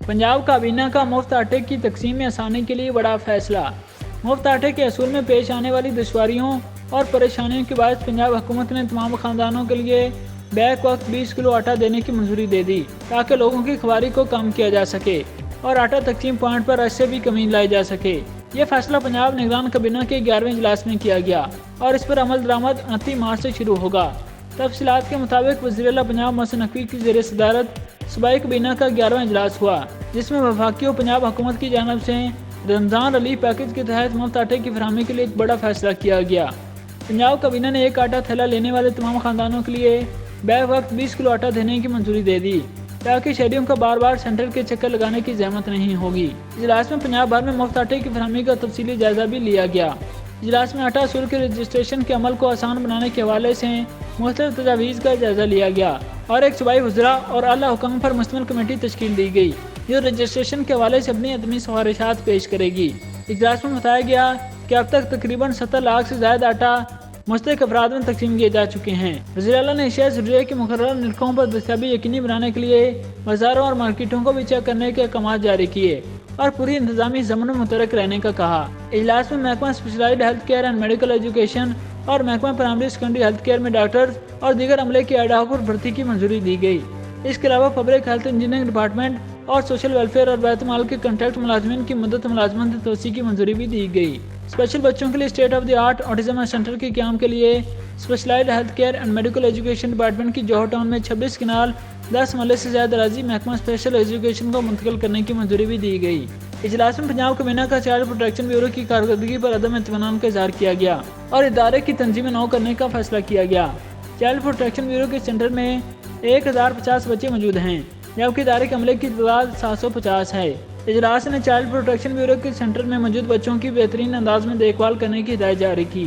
पंजाब काबीना का मुफ्त आटे की तकसीम में आसानी के लिए बड़ा फैसला। मुफ्त आटे के असूल में पेश आने वाली दुश्वारियों और परेशानियों के बाद पंजाब हुकूमत ने तमाम खानदानों के लिए बैक वक्त 20 किलो आटा देने की मंजूरी दे दी, ताकि लोगों की खुबारी को कम किया जा सके और आटा तकसीम पॉइंट पर इससे भी कमी लाई जा सके। ये फैसला पंजाब निगरान काबीना के 11वें इजलास में किया गया और इस पर अमल दरामद 29 मार्च से शुरू होगा। तफसीलात के मुताबिक वज़ीर-ए-आला पंजाब मोहसिन नकवी की ज़ेर सदारत सूबाई काबीना का 11वां इजलास हुआ, जिसमें वफाकी और पंजाब हुकूमत की जानिब से रमज़ान रिलीफ पैकेज के तहत मुफ्त आटे की फराहमी के लिए एक बड़ा फैसला किया गया। पंजाब काबीना ने एक आटा थैला लेने वाले तमाम खानदानों के लिए बैक वक्त 20 किलो आटा देने की मंजूरी दे दी, ताकि शहरियों का बार बार सेंटर के चक्कर लगाने की जहमत नहीं होगी। इजलास में पंजाब भर में मुफ्त आटे की फराहमी का तफसीली जायजा भी लिया गया। इजलास में आटा असूल के रजिस्ट्रेशन के अमल को आसान बनाने के हवाले से मुख्तलिफ तजावीज़ का जायजा लिया गया और एक सूबाई वज़रा और आला हुकाम पर मुश्तमिल कमेटी तश्कील दी गई, जो रजिस्ट्रेशन के हवाले से अपनी सिफारिशात पेश करेगी। इजलास में बताया गया कि अब तक तकरीबन 70 लाख से ज़्यादा आटा मुस्तहिक अफराद में तकसीम किए जा चुके हैं। वज़ीर-ए-आला ने अशिया ज़रूरिया की मुकर्रर निरखों पर दस्तयाबी यकीनी बनाने के लिए बाज़ारों और मार्केटों को भी चेक करने के अहकाम जारी किए और पूरी इंतजामी ज़मन में मुतरक रहने का कहा। इजलास में महकमा specialised health care and medical education और महकमा प्राइमरी सेकेंडरी हेल्थ केयर में डॉक्टर्स और दीगर अमले की एडहॉक भर्ती की मंजूरी दी गई। इसके अलावा पब्लिक हेल्थ इंजीनियरिंग डिपार्टमेंट और सोशल वेलफेयर और बैतमाल के कॉन्ट्रैक्ट मुलाजमिन की मुद्दत मुलाजमत तोसी की मंजूरी भी दी गई। स्पेशल बच्चों के लिए state of the art autism centre के क़याम के लिए specialised health care and medical education department की जौहर टाउन में 26 किनाल 10 मरले से ज़्यादा राजी महकमा स्पेशल एजुकेशन को मुंतकिल करने की मंजूरी भी दी गई। इजलास में पंजाब काबीना का चाइल्ड प्रोटेक्शन ब्यूरो की कारकर्दगी पर अदम इत्मीनान का इज़हार किया गया और इदारे की तंजीम नौ करने का फैसला किया गया। चाइल्ड प्रोटेक्शन ब्यूरो के सेंटर में 1050 बच्चे मौजूद हैं, जबकि इदारे के अमले की तादाद 750 है। इजलास ने चाइल्ड प्रोटेक्शन ब्यूरो के सेंटर में मौजूद बच्चों की बेहतरीन अंदाज में देखभाल करने की हिदायत जारी की।